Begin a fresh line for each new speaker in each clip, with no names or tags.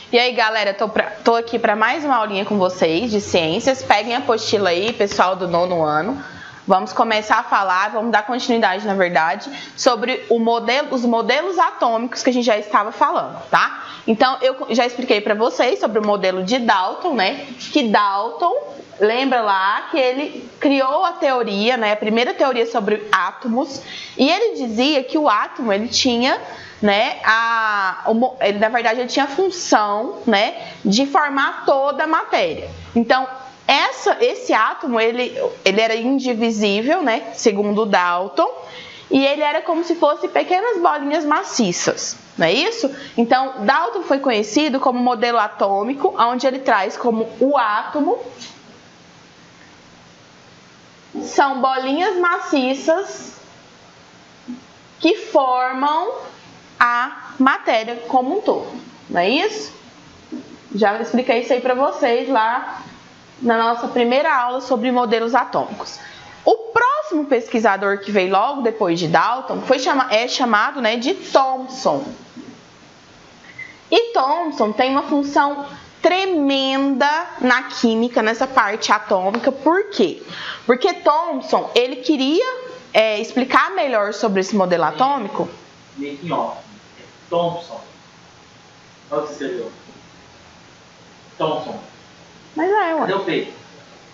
E aí, galera, tô aqui para mais uma aulinha com vocês de ciências. Peguem a apostila aí, pessoal do 9º ano. Vamos começar a falar, vamos dar continuidade, na verdade, sobre os modelos atômicos que a gente já estava falando, tá? Então, eu já expliquei para vocês sobre o modelo de Dalton, né? Que Dalton, lembra lá que ele criou a teoria, né? A primeira teoria sobre átomos. E ele dizia que o átomo, ele tinha, né? Na verdade, ele tinha a função, né? De formar toda a matéria. Então, esse átomo, ele era indivisível, né? Segundo Dalton. E ele era como se fosse pequenas bolinhas maciças, não é isso? Então, Dalton foi conhecido como modelo atômico, onde ele traz como o átomo são bolinhas maciças que formam a matéria como um todo, não é isso? Já expliquei isso aí para vocês lá na nossa primeira aula sobre modelos atômicos. O próximo pesquisador que veio logo depois de Dalton é chamado, né, de Thomson. E Thomson tem uma função tremenda na química, nessa parte atômica. Por quê? Porque Thomson, ele queria explicar melhor sobre esse modelo atômico.
Making off. Thomson. Olha o que você escreveu. Thomson.
Mas ué.
Cadê o P?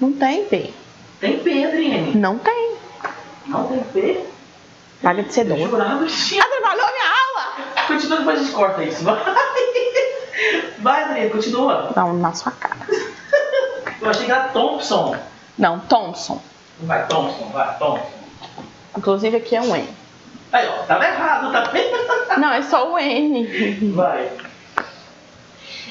Não tem P.
Tem P, Adriane.
Não tem.
Não tem P?
Paga de ser doido.
Jurado.
Atrapalhou a minha aula!
Continua, depois a gente corta isso. Vai, Adriane, continua.
Não, na sua cara.
Eu achei que era Thompson.
Não, Thomson.
Vai, Thompson, vai, Thompson.
Inclusive aqui é um N.
Aí, ó, tava errado, tá vendo?
Não, é só o N.
Vai.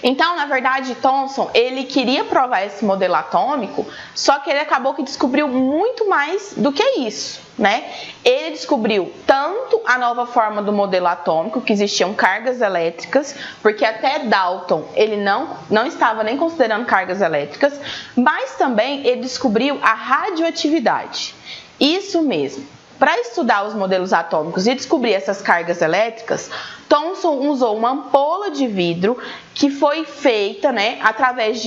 Então, na verdade, Thomson, ele queria provar esse modelo atômico, só que ele acabou que descobriu muito mais do que isso, né? Ele descobriu tanto a nova forma do modelo atômico, que existiam cargas elétricas, porque até Dalton ele não estava nem considerando cargas elétricas, mas também ele descobriu a radioatividade. Isso mesmo. Para estudar os modelos atômicos e descobrir essas cargas elétricas, Thomson usou uma ampola de vidro que foi feita, né, através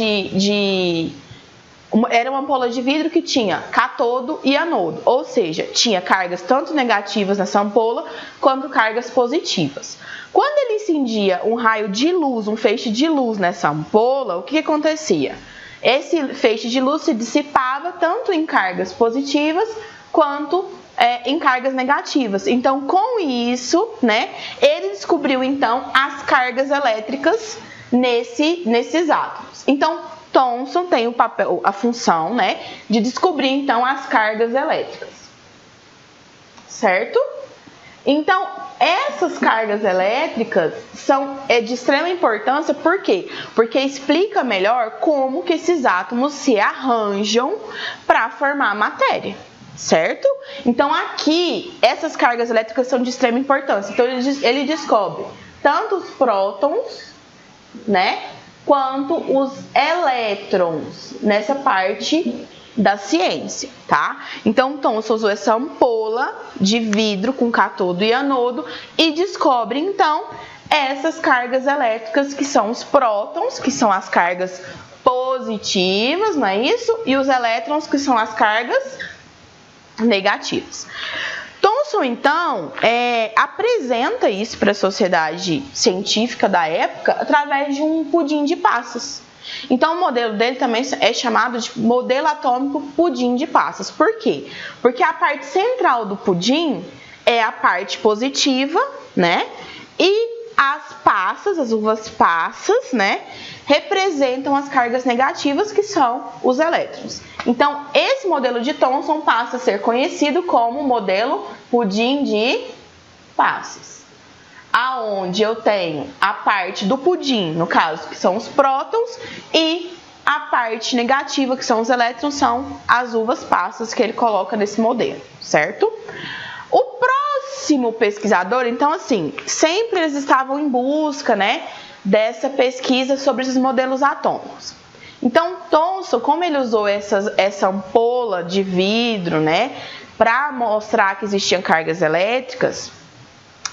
era uma ampola de vidro que tinha cátodo e anodo, ou seja, tinha cargas tanto negativas nessa ampola quanto cargas positivas. Quando ele incendia um raio de luz, um feixe de luz nessa ampola, o que acontecia? Esse feixe de luz se dissipava tanto em cargas positivas quanto em cargas negativas. Então, com isso, né, ele descobriu então as cargas elétricas nesses átomos. Então, Thomson tem a função, né, de descobrir então as cargas elétricas, certo? Então, essas cargas elétricas são de extrema importância, por quê? Porque explica melhor como que esses átomos se arranjam para formar matéria. Certo? Então, aqui, essas cargas elétricas são de extrema importância. Então, ele descobre tanto os prótons, né, quanto os elétrons nessa parte da ciência, tá? Então, Thomson usou essa ampola de vidro com cátodo e anodo e descobre, então, essas cargas elétricas que são os prótons, que são as cargas positivas, não é isso? E os elétrons, que são as cargas negativas. Thomson, então, apresenta isso para a sociedade científica da época através de um pudim de passas. Então, o modelo dele também é chamado de modelo atômico pudim de passas. Por quê? Porque a parte central do pudim é a parte positiva, né? E as uvas passas, né, representam as cargas negativas, que são os elétrons. Então, esse modelo de Thomson passa a ser conhecido como modelo pudim de passas, aonde eu tenho a parte do pudim, no caso, que são os prótons, e a parte negativa, que são os elétrons, são as uvas passas que ele coloca nesse modelo, certo? O próximo pesquisador, então, assim, sempre eles estavam em busca, né, dessa pesquisa sobre esses modelos atômicos. Então, Thomson, como ele usou essa ampola de vidro, né, para mostrar que existiam cargas elétricas,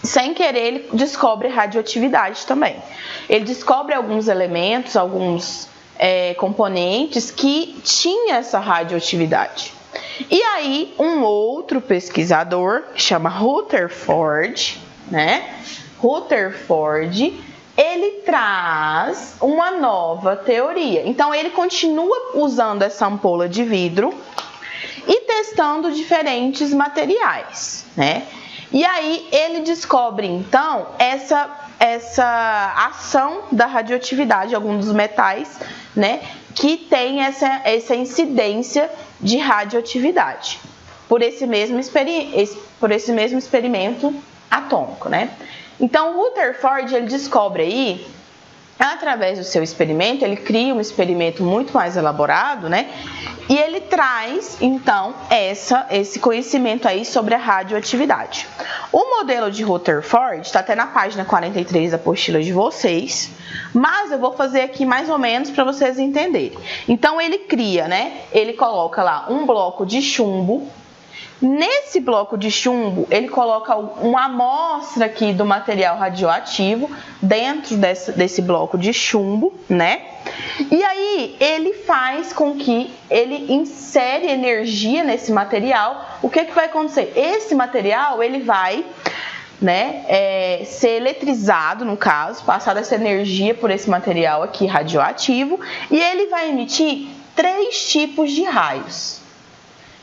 sem querer, ele descobre radioatividade também. Ele descobre alguns elementos, alguns componentes que tinham essa radioatividade. E aí, um outro pesquisador, que chama Rutherford, né? Rutherford, ele traz uma nova teoria. Então, ele continua usando essa ampola de vidro e testando diferentes materiais, né? E aí, ele descobre, então, essa ação da radioatividade de alguns dos metais, né, que tem essa incidência de radioatividade por esse mesmo experimento atômico, né? Então, o Rutherford, ele descobre aí, através do seu experimento, ele cria um experimento muito mais elaborado, né? E ele traz, então, esse conhecimento aí sobre a radioatividade. O modelo de Rutherford está até na página 43 da apostila de vocês, mas eu vou fazer aqui mais ou menos para vocês entenderem. Então, ele cria, né? Ele coloca lá um bloco de chumbo. Nesse bloco de chumbo, ele coloca uma amostra aqui do material radioativo dentro desse bloco de chumbo, né? E aí, ele faz com que ele insere energia nesse material. O que vai acontecer? Esse material, ele vai, né, ser eletrizado, no caso, passada essa energia por esse material aqui radioativo, e ele vai emitir 3 tipos de raios.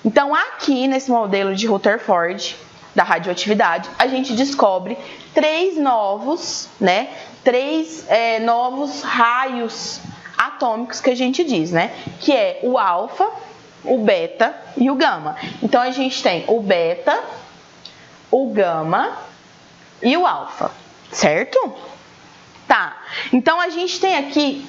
Então, aqui nesse modelo de Rutherford, da radioatividade, a gente descobre 3 novos, né? 3 novos raios atômicos que a gente diz, né? Que é o alfa, o beta e o gama. Então, a gente tem o beta, o gama e o alfa, certo? Tá, então a gente tem aqui,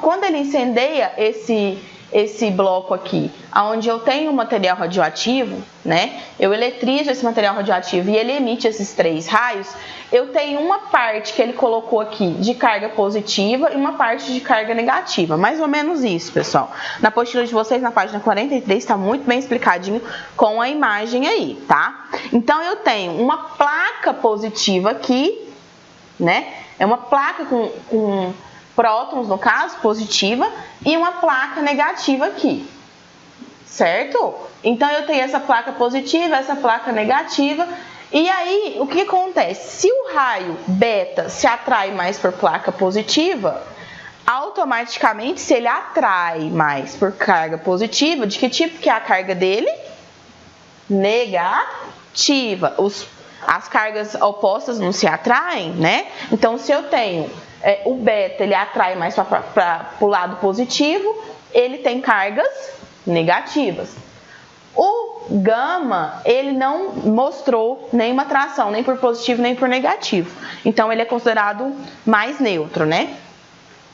quando ele incendeia esse bloco aqui, onde eu tenho o material radioativo, né? Eu eletrizo esse material radioativo e ele emite esses 3 raios. Eu tenho uma parte que ele colocou aqui de carga positiva e uma parte de carga negativa. Mais ou menos isso, pessoal. Na apostila de vocês, na página 43, está muito bem explicadinho com a imagem aí, tá? Então, eu tenho uma placa positiva aqui, né? É uma placa com prótons, no caso, positiva, e uma placa negativa aqui, certo? Então, eu tenho essa placa positiva, essa placa negativa, e aí, o que acontece? Se o raio beta se atrai mais por placa positiva, automaticamente, se ele atrai mais por carga positiva, de que tipo que é a carga dele? Negativa. As cargas opostas não se atraem, né? Então, se eu tenho o beta, ele atrai mais para o lado positivo, ele tem cargas negativas. O gama, ele não mostrou nenhuma atração, nem por positivo, nem por negativo. Então, ele é considerado mais neutro, né?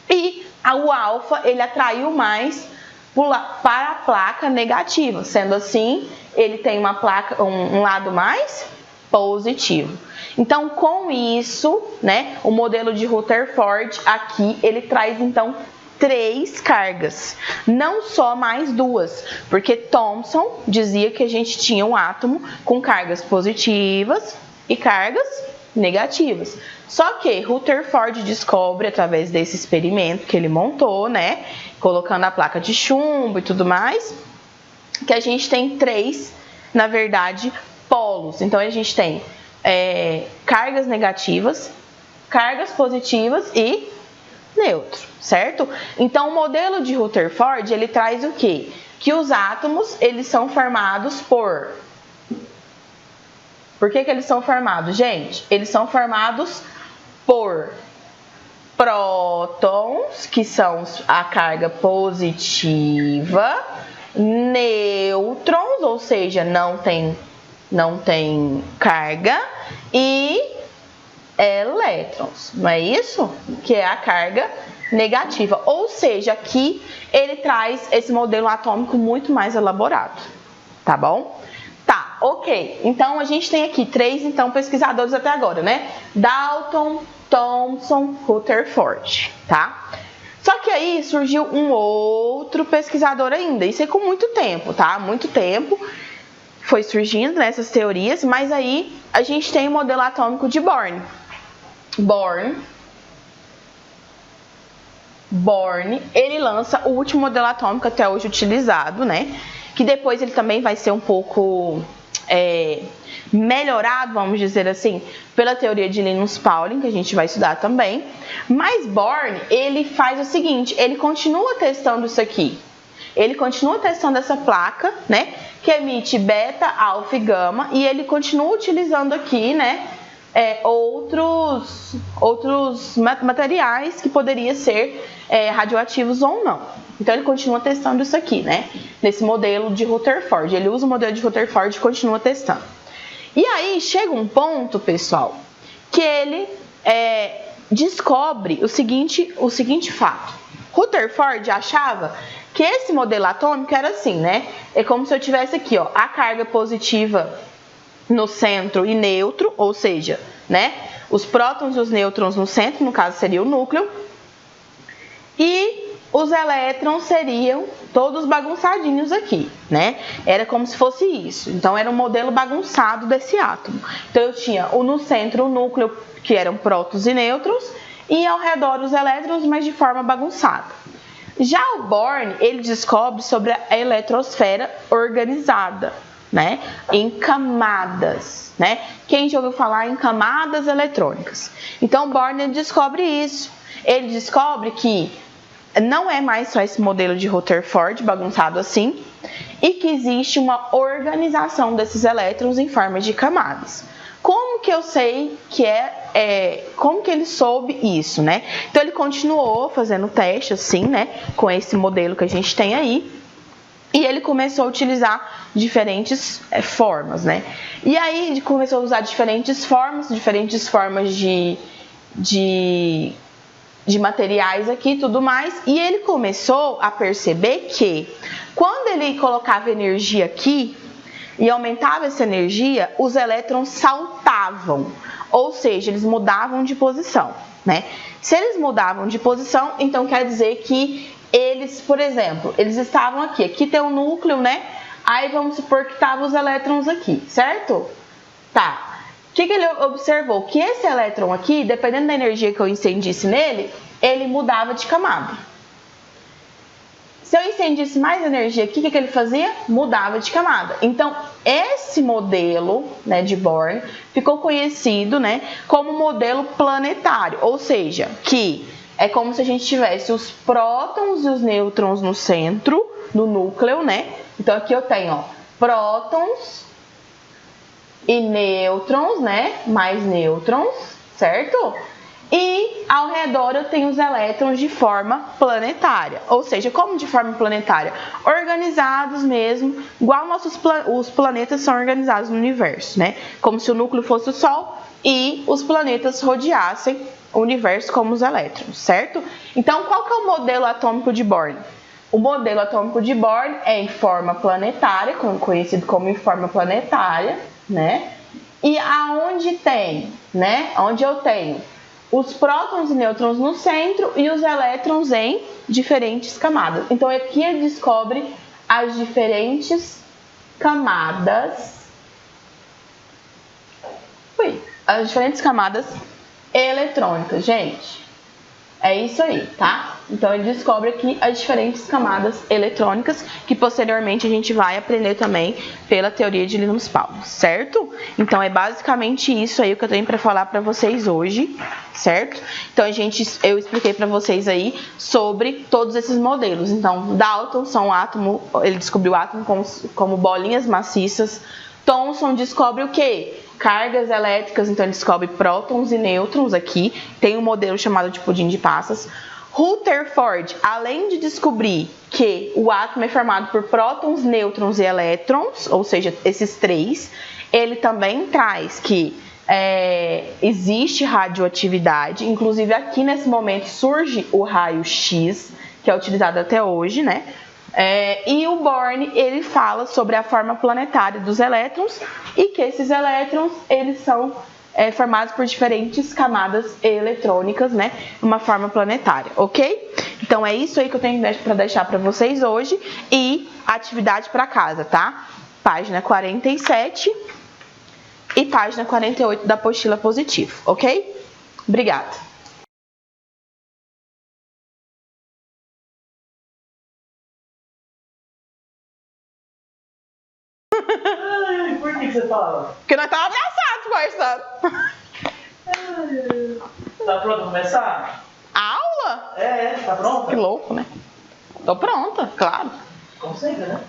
E o alfa, ele atraiu mais para a placa negativa. Sendo assim, ele tem um lado mais positivo. Então, com isso, né, o modelo de Rutherford aqui, ele traz, então, 3 cargas, não só mais 2, porque Thomson dizia que a gente tinha um átomo com cargas positivas e cargas negativas. Só que Rutherford descobre, através desse experimento que ele montou, né, colocando a placa de chumbo e tudo mais, que a gente tem 3, na verdade, polos. Então, a gente tem cargas negativas, cargas positivas e neutro, certo? Então, o modelo de Rutherford, ele traz o quê? Que os átomos, eles são formados por... Por que eles são formados, gente? Eles são formados por prótons, que são a carga positiva, nêutrons, ou seja, não tem carga, e elétrons, não é isso? Que é a carga negativa. Ou seja, aqui ele traz esse modelo atômico muito mais elaborado, tá bom? Tá, ok. Então, a gente tem aqui 3 pesquisadores até agora, né? Dalton, Thomson, Rutherford, tá? Só que aí surgiu um outro pesquisador ainda, isso é com muito tempo, tá? Muito tempo. foi surgindo nessas teorias, mas aí a gente tem o modelo atômico de Born. Born, ele lança o último modelo atômico até hoje utilizado, né? Que depois ele também vai ser um pouco melhorado, vamos dizer assim, pela teoria de Linus Pauling, que a gente vai estudar também. Mas Born, ele faz o seguinte, ele continua testando isso aqui. Ele continua testando essa placa, né? Que emite beta, alfa e gama, e ele continua utilizando aqui, né? Outros materiais que poderiam ser radioativos ou não. Então ele continua testando isso aqui, né? Nesse modelo de Rutherford. Ele usa o modelo de Rutherford e continua testando. E aí chega um ponto, pessoal, que ele descobre o seguinte fato. Rutherford achava que esse modelo atômico era assim, né? É como se eu tivesse aqui, ó, a carga positiva no centro e neutro, ou seja, né, os prótons e os nêutrons no centro, no caso seria o núcleo, e os elétrons seriam todos bagunçadinhos aqui, né? Era como se fosse isso. Então era um modelo bagunçado desse átomo. Então eu tinha no centro o núcleo, que eram prótons e nêutrons, e ao redor os elétrons, mas de forma bagunçada. Já o Born, ele descobre sobre a eletrosfera organizada, né, em camadas, né? Quem já ouviu falar em camadas eletrônicas? Então, Born descobre isso. Ele descobre que não é mais só esse modelo de Rutherford bagunçado assim, e que existe uma organização desses elétrons em forma de camadas. Como que eu sei que como que ele soube isso, né? Então, ele continuou fazendo teste assim, né, com esse modelo que a gente tem aí. E ele começou a utilizar diferentes formas, né? E aí ele começou a usar diferentes formas de materiais aqui e tudo mais. E ele começou a perceber que quando ele colocava energia aqui e aumentava essa energia, os elétrons saltavam. Ou seja, eles mudavam de posição, né? Se eles mudavam de posição, então quer dizer que eles, por exemplo, eles estavam aqui tem um núcleo, né? Aí vamos supor que estavam os elétrons aqui, certo? Tá. O que ele observou? Que esse elétron aqui, dependendo da energia que eu incendisse nele, ele mudava de camada. Se eu incendisse mais energia aqui, o que ele fazia? Mudava de camada. Então, esse modelo, né, de Born ficou conhecido, né, como modelo planetário, ou seja, que é como se a gente tivesse os prótons e os nêutrons no centro, no núcleo, né? Então, aqui eu tenho, ó, prótons e nêutrons, né? Mais nêutrons, certo? E ao redor eu tenho os elétrons de forma planetária. Ou seja, como de forma planetária? Organizados mesmo, igual os planetas são organizados no universo, né? Como se o núcleo fosse o Sol e os planetas rodeassem o universo como os elétrons, certo? Então, qual que é o modelo atômico de Born? O modelo atômico de Born é em forma planetária, conhecido como em forma planetária, né? E aonde tem, né? Onde eu tenho os prótons e nêutrons no centro e os elétrons em diferentes camadas. Então, aqui ele descobre as diferentes camadas. As diferentes camadas eletrônicas, gente. É isso aí, tá? Então, ele descobre aqui as diferentes camadas eletrônicas que posteriormente a gente vai aprender também pela teoria de Linus Pauling, certo? Então, é basicamente isso aí que eu tenho para falar para vocês hoje, certo? Então, eu expliquei para vocês aí sobre todos esses modelos. Então, Dalton ele descobriu o átomo como bolinhas maciças. Thomson descobre o quê? Cargas elétricas, então ele descobre prótons e nêutrons aqui. Tem um modelo chamado de pudim de passas. Rutherford, além de descobrir que o átomo é formado por prótons, nêutrons e elétrons, ou seja, esses três, ele também traz que existe radioatividade. Inclusive aqui nesse momento surge o raio-x, que é utilizado até hoje, né? E o Born, ele fala sobre a forma planetária dos elétrons e que esses elétrons, eles são formados por diferentes camadas eletrônicas, né? Uma forma planetária, ok? Então, é isso aí que eu tenho para deixar para vocês hoje e atividade para casa, tá? página 47 e página 48 da apostila positiva, ok? Obrigada.
Ai, por que você fala?
Porque nós estávamos abraçados conversando.
Tá pronto pra começar?
A aula?
Tá pronto?
Que louco, né? Tô pronta, claro.
Como sempre, né?